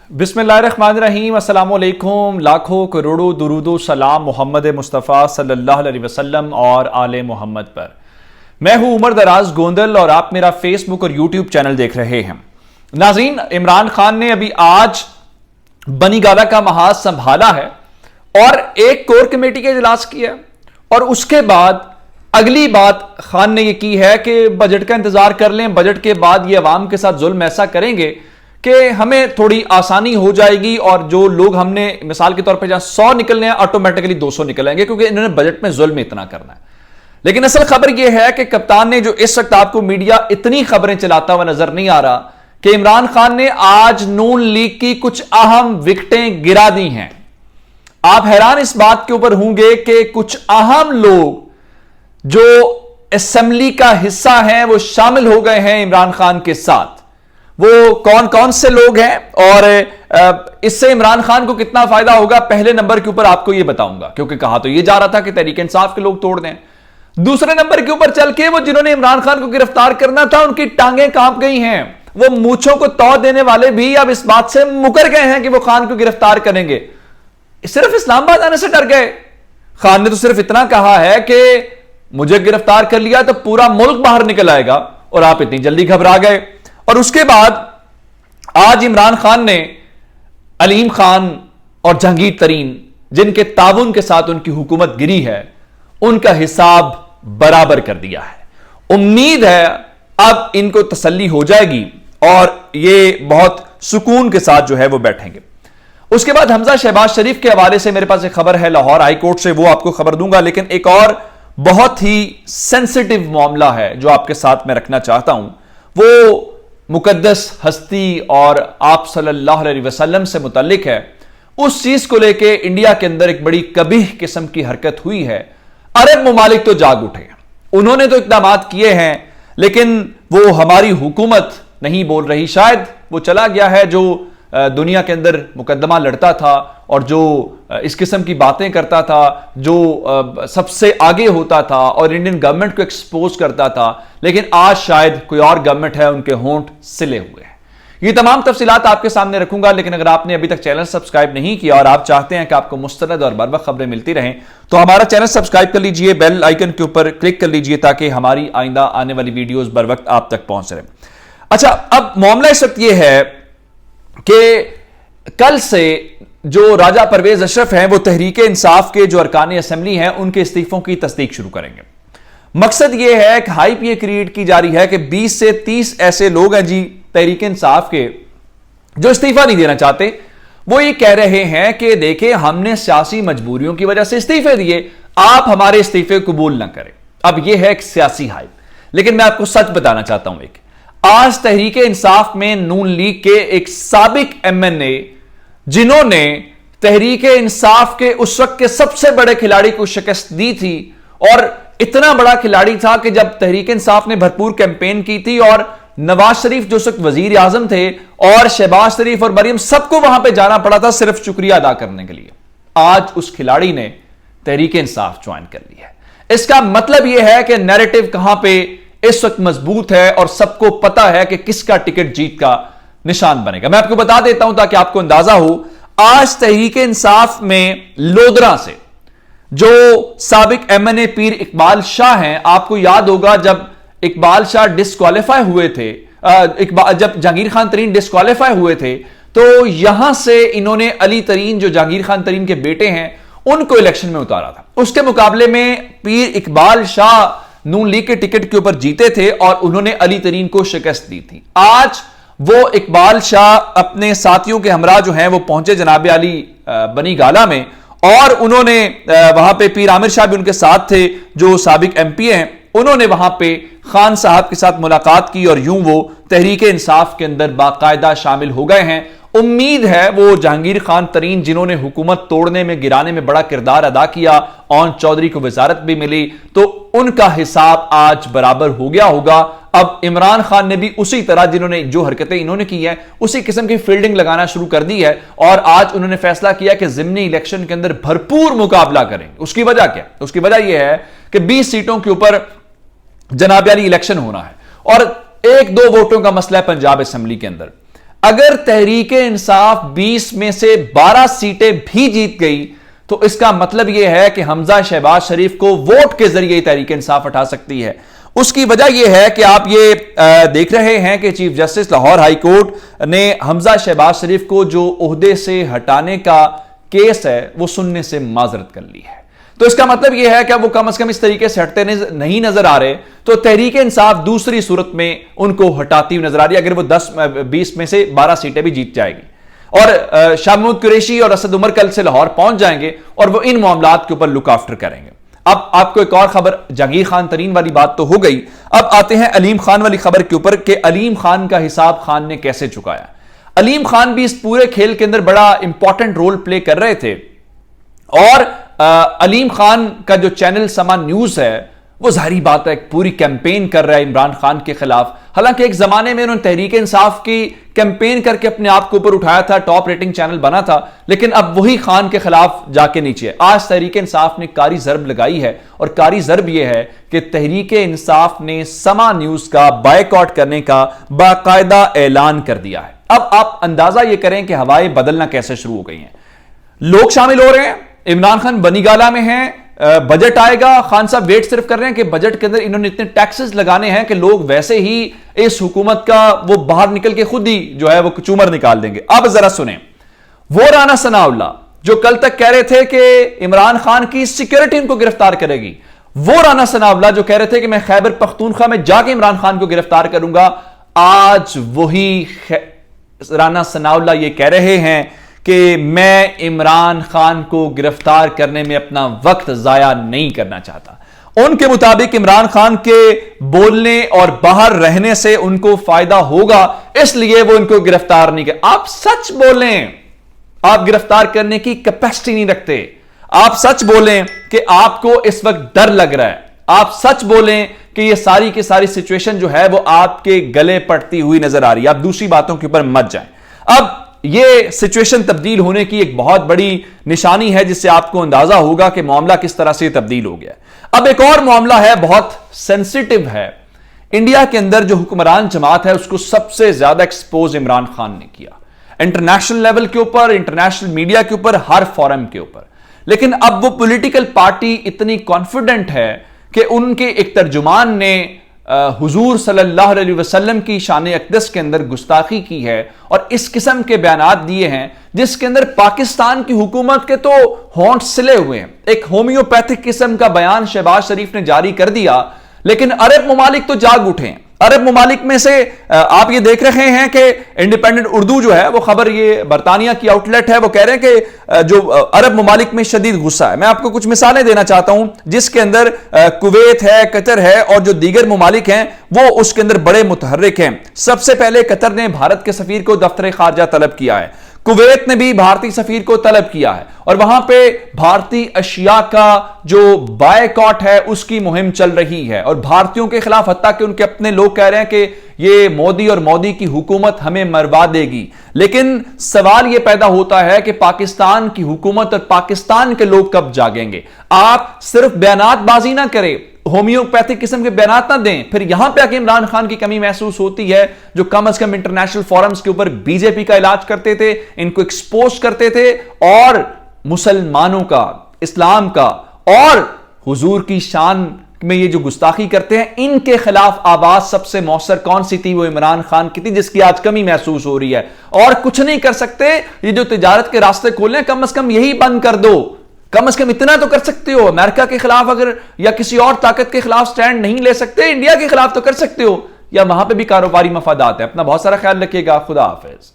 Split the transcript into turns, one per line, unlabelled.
बिस्मिल्लाहिर्रहमानिर्रहीम, अस्सलाम वालेकुम। लाखों करोड़ों दुरूदो सलाम मोहम्मद मुस्तफ़ा सल्लल्लाहु अलैहि वसल्लम और आले मोहम्मद पर। मैं हूं उमर दराज गोंदल और आप मेरा फेसबुक और यूट्यूब चैनल देख रहे हैं। नाज़रीन, इमरान खान ने अभी आज बनी गाला का महाज संभाला है और एक कोर कमेटी का इजलास किया और उसके बाद अगली बात खान ने यह की है कि बजट का इंतजार कर लें, बजट के बाद ये अवाम के साथ जुल्म ऐसा करेंगे कि हमें थोड़ी आसानी हो जाएगी और जो लोग हमने मिसाल के तौर पे जहां 100 निकलने हैं ऑटोमेटिकली 200 निकल आएंगे, क्योंकि इन्होंने बजट में जुल्म इतना करना है। लेकिन असल खबर यह है कि कप्तान ने, जो इस वक्त आपको मीडिया इतनी खबरें चलाता हुआ नजर नहीं आ रहा, कि इमरान खान ने आज नून लीग की कुछ अहम विकेटें गिरा दी हैं। आप हैरान इस बात के ऊपर होंगे कि कुछ अहम लोग जो असेंबली का हिस्सा हैं वो शामिल हो गए हैं इमरान खान के साथ। वो कौन कौन से लोग हैं और इससे इमरान खान को कितना फायदा होगा, पहले नंबर के ऊपर आपको यह बताऊंगा, क्योंकि कहा तो यह जा रहा था कि तहरीक इंसाफ के लोग तोड़ दें। दूसरे नंबर के ऊपर चल के वो जिन्होंने इमरान खान को गिरफ्तार करना था उनकी टांगें कांप गई हैं। वो मूंछों को तौ देने वाले भी अब इस बात से मुकर गए हैं कि वो खान को गिरफ्तार करेंगे। सिर्फ इस्लामाबाद आने से डर गए। खान ने तो सिर्फ इतना कहा है कि मुझे गिरफ्तार कर लिया तो पूरा मुल्क बाहर निकल आएगा, और आप इतनी जल्दी घबरा गए। और उसके बाद आज इमरान खान ने अलीम खान और जहांगीर तरीन, जिनके ताउन के साथ उनकी हुकूमत गिरी है, उनका हिसाब बराबर कर दिया है। उम्मीद है अब इनको तसल्ली हो जाएगी और ये बहुत सुकून के साथ जो है वो बैठेंगे। उसके बाद हमजा शहबाज शरीफ के हवाले से मेरे पास एक खबर है लाहौर हाई कोर्ट से, वो आपको खबर दूंगा। लेकिन एक और बहुत ही सेंसिटिव मामला है जो आपके साथ मैं रखना चाहता हूं। वो मुकद्दस हस्ती और आप सल्लल्लाहु अलैहि वसल्लम से मुताल्लिक है। उस चीज को लेके इंडिया के अंदर एक बड़ी कबीह किस्म की हरकत हुई है। अरब ममालिक तो जाग उठे, उन्होंने तो इकदाम किए हैं, लेकिन वो हमारी हुकूमत नहीं बोल रही। शायद वो चला गया है जो दुनिया के अंदर मुकदमा लड़ता था और जो इस किस्म की बातें करता था, जो सबसे आगे होता था और इंडियन गवर्नमेंट को एक्सपोज करता था। लेकिन आज शायद कोई और गवर्नमेंट है, उनके होंठ सिले हुए हैं। ये तमाम तफसीलात आपके सामने रखूंगा। लेकिन अगर आपने अभी तक चैनल सब्सक्राइब नहीं किया और आप चाहते हैं कि आपको मुस्तनद और बर वक्त खबरें मिलती रहें, तो हमारा चैनल सब्सक्राइब कर लीजिए, बेल आइकन के ऊपर क्लिक कर लीजिए, ताकि हमारी आइंदा आने वाली वीडियोस बर वक्त आप तक पहुंच रहे। अच्छा, अब मामला इस वक्त यह है कि कल से जो राजा परवेज अशरफ हैं वो तहरीक इंसाफ के जो अरकान असेंबली हैं उनके इस्तीफों की तस्दीक शुरू करेंगे। मकसद यह है कि हाइप ये क्रिएट की जा रही है कि 20 से 30 ऐसे लोग हैं जी तहरीक इंसाफ के जो इस्तीफा नहीं देना चाहते। वो ये कह रहे हैं कि देखें, हमने सियासी मजबूरियों की वजह से इस्तीफे दिए, आप हमारे इस्तीफे कबूल ना करें। अब यह है एक सियासी हाइप। लेकिन मैं आपको सच बताना चाहता हूं, एक आज तहरीक इंसाफ में नून लीग के एक साबिक एमएनए, जिन्होंने तहरीक इंसाफ के उस वक्त के सबसे बड़े खिलाड़ी को शिकस्त दी थी, और इतना बड़ा खिलाड़ी था कि जब तहरीक इंसाफ ने भरपूर कैंपेन की थी और नवाज शरीफ जो उस वक्त वजीर आजम थे और शहबाज शरीफ और मरियम सबको वहां पे जाना पड़ा था सिर्फ शुक्रिया अदा करने के लिए, आज उस खिलाड़ी ने तहरीक इंसाफ ज्वाइन कर ली है। इसका मतलब यह है कि नैरेटिव कहां पे इस वक्त मजबूत है और सबको पता है कि किसका टिकट जीत का निशान बनेगा। मैं आपको बता देता हूं ताकि आपको अंदाजा हो। आज तहरीक इंसाफ में लोधरा से जो साबिक एमएनए पीर इकबाल शाह हैं, आपको याद होगा जब इकबाल शाह डिस्क्वालीफाई हुए थे, जब जहांगीर खान तरीन डिस्क्वालीफाई हुए थे, तो यहां से इन्होंने अली तरीन, जो जहांगीर खान तरीन के बेटे हैं, उनको इलेक्शन में उतारा था। उसके मुकाबले में पीर इकबाल शाह नून लीग के टिकट के ऊपर जीते थे और उन्होंने अली तरीन को शिकस्त दी थी। आज वो इकबाल शाह अपने साथियों के हमरा जो हैं वो पहुंचे जनाब अली बनी गाला में, और उन्होंने वहां पे पीर आमिर शाह भी उनके साथ थे जो साबिक एमपी हैं। उन्होंने वहां पे खान साहब के साथ मुलाकात की और यूं वो तहरीक इंसाफ के अंदर बाकायदा शामिल हो गए हैं। उम्मीद है वो जहांगीर खान तरीन, जिन्होंने हुकूमत तोड़ने में, गिराने में बड़ा किरदार अदा किया, ओन चौधरी को वजारत भी मिली, तो उनका हिसाब आज बराबर हो गया होगा। अब इमरान खान ने भी उसी तरह, जिन्होंने जो हरकतें इन्होंने की हैं, उसी किस्म की फील्डिंग लगाना शुरू कर दी है और आज उन्होंने फैसला किया कि जिमनी इलेक्शन के अंदर भरपूर मुकाबला करेंगे। उसकी वजह क्या? उसकी वजह यह है कि 20 सीटों के ऊपर जनाब अली इलेक्शन होना है और 1-2 वोटों का मसला है पंजाब असेंबली के अंदर। अगर तहरीके इंसाफ 20 में से 12 सीटें भी जीत गई तो इसका मतलब यह है कि हमजा शहबाज शरीफ को वोट के जरिए तहरीके इंसाफ हटा सकती है। उसकी वजह यह है कि आप ये देख रहे हैं कि chief justice Lahore high court ने हमजा शहबाज शरीफ को जो ओहदे से हटाने का केस है वो सुनने से माजरत कर ली है। तो इसका मतलब यह है कि वो कम से कम इस तरीके से हटते नहीं नजर आ रहे, तो तहरीके इंसाफ दूसरी सूरत में उनको हटाती हुई नजर आ रही है अगर वो 10-20 में से 12 सीटें भी जीत जाएगी। और शाह महमूद कुरैशी और असद उमर कल से लाहौर पहुंच जाएंगे और वो इन मामलात के ऊपर लुक आफ्टर करेंगे। अब आपको एक और खबर, जहांगीर खान तरीन वाली बात तो हो गई, अब आते हैं अलीम खान वाली खबर के ऊपर कि अलीम खान का हिसाब खान ने कैसे चुकाया। अलीम खान भी इस पूरे खेल के अंदर बड़ा इंपॉर्टेंट रोल प्ले कर रहे थे और अलीम खान का जो चैनल समा न्यूज है वो जाहिर बात है पूरी कैंपेन कर रहा है इमरान खान के खिलाफ। हालांकि एक जमाने में उन्होंने तहरीक इंसाफ की कैंपेन करके अपने आप को ऊपर उठाया था, टॉप रेटिंग चैनल बना था, लेकिन अब वही खान के खिलाफ जाके नीचे है। आज तहरीक इंसाफ ने कारी जरब लगाई है और कारी जरब यह है कि तहरीक इंसाफ ने समा न्यूज का बायकॉट करने का बाकायदा ऐलान कर दिया है। अब आप अंदाजा यह करें कि हवाएं बदलना कैसे शुरू हो गई हैं। लोग शामिल हो रहे हैं, इमरान खान बनीगाला में हैं, बजट आएगा, खान साहब वेट सिर्फ कर रहे हैं कि बजट के अंदर इन्होंने इतने टैक्सेस लगाने हैं कि लोग वैसे ही इस हुकूमत का वो बाहर निकल के खुद ही जो है वो चूमर निकाल देंगे। अब जरा सुने, वो राना सनाउल्लाह जो कल तक कह रहे थे कि इमरान खान की सिक्योरिटी उनको गिरफ्तार करेगी, वो राना सनाउल्लाह जो कह रहे थे कि मैं खैबर पख्तूनख्वा में जाके इमरान खान को गिरफ्तार करूंगा, आज वही राना सनाउल्लाह ये कह रहे हैं कि मैं इमरान खान को गिरफ्तार करने में अपना वक्त जाया नहीं करना चाहता। उनके मुताबिक इमरान खान के बोलने और बाहर रहने से उनको फायदा होगा, इसलिए वो इनको गिरफ्तार नहीं कर। आप सच बोलें, आप गिरफ्तार करने की कैपेसिटी नहीं रखते। आप सच बोलें कि आपको इस वक्त डर लग रहा है। आप सच बोलें कि ये सारी की सारी सिचुएशन जो है वो आपके गले पड़ती हुई नजर आ रही है। आप दूसरी बातों के ऊपर मत जाएं। अब ये सिचुएशन तब्दील होने की एक बहुत बड़ी निशानी है जिससे आपको अंदाजा होगा कि मामला किस तरह से तब्दील हो गया। अब एक और मामला है, बहुत सेंसिटिव है। इंडिया के अंदर जो हुक्मरान जमात है उसको सबसे ज्यादा एक्सपोज इमरान खान ने किया, इंटरनेशनल लेवल के ऊपर, इंटरनेशनल मीडिया के ऊपर, हर फोरम के ऊपर। लेकिन अब वो पॉलिटिकल पार्टी इतनी कॉन्फिडेंट है कि उनके एक तर्जुमान ने हुजूर सल्लल्लाहु अलैहि वसल्लम की शान अक़दस के अंदर गुस्ताखी की है और इस किस्म के बयानात दिए हैं जिसके अंदर पाकिस्तान की हुकूमत के तो होंठ सिले हुए हैं। एक होम्योपैथिक किस्म का बयान शहबाज शरीफ ने जारी कर दिया, लेकिन अरब ममालिक तो जाग उठे। अरब ममालिक में से आप ये देख रहे हैं कि इंडिपेंडेंट उर्दू जो है वो खबर, ये बरतानिया की आउटलेट है, वो कह रहे हैं कि जो अरब ममालिक में शदीद गुस्सा है। मैं आपको कुछ मिसालें देना चाहता हूं जिसके अंदर कुवैत है, कतर है और जो दीगर ममालिक हैं वो उसके अंदर बड़े मुतहर्रिक हैं। सबसे पहले कतर ने भारत के सफीर को दफ्तर खारजा तलब किया है, कुवैत ने भी भारतीय सफीर को तलब किया है और वहां पे भारतीय अशिया का जो बायकॉट है उसकी मुहिम चल रही है और भारतीयों के खिलाफ, हत्ता कि उनके अपने लोग कह रहे हैं कि ये मोदी और मोदी की हुकूमत हमें मरवा देगी। लेकिन सवाल यह पैदा होता है कि पाकिस्तान की हुकूमत और पाकिस्तान के लोग कब जागेंगे। आप सिर्फ बयानातबाजी ना करें, होम्योपैथिक किस्म के बयानात ना दें, फिर यहां पे आके इमरान खान की कमी महसूस होती है जो कम से कम इंटरनेशनल फोरम्स के ऊपर बीजेपी का इलाज करते थे, इनको एक्सपोज करते थे और मुसलमानों का, इस्लाम का और हुजूर की शान में ये जो गुस्ताखी करते हैं, इनके खिलाफ आवाज सबसे मौसर कौन सी थी? वो इमरान खान की थी, जिसकी आज कमी महसूस हो रही है। और कुछ नहीं कर सकते, ये जो तिजारत के रास्ते खोले कम से कम यही बंद कर दो। कम से कम इतना तो कर सकते हो, अमेरिका के खिलाफ अगर या किसी और ताकत के खिलाफ स्टैंड नहीं ले सकते, इंडिया के खिलाफ तो कर सकते हो, या वहां पे भी कारोबारी मफादात है। अपना बहुत सारा ख्याल रखिएगा। खुदा हाफिज।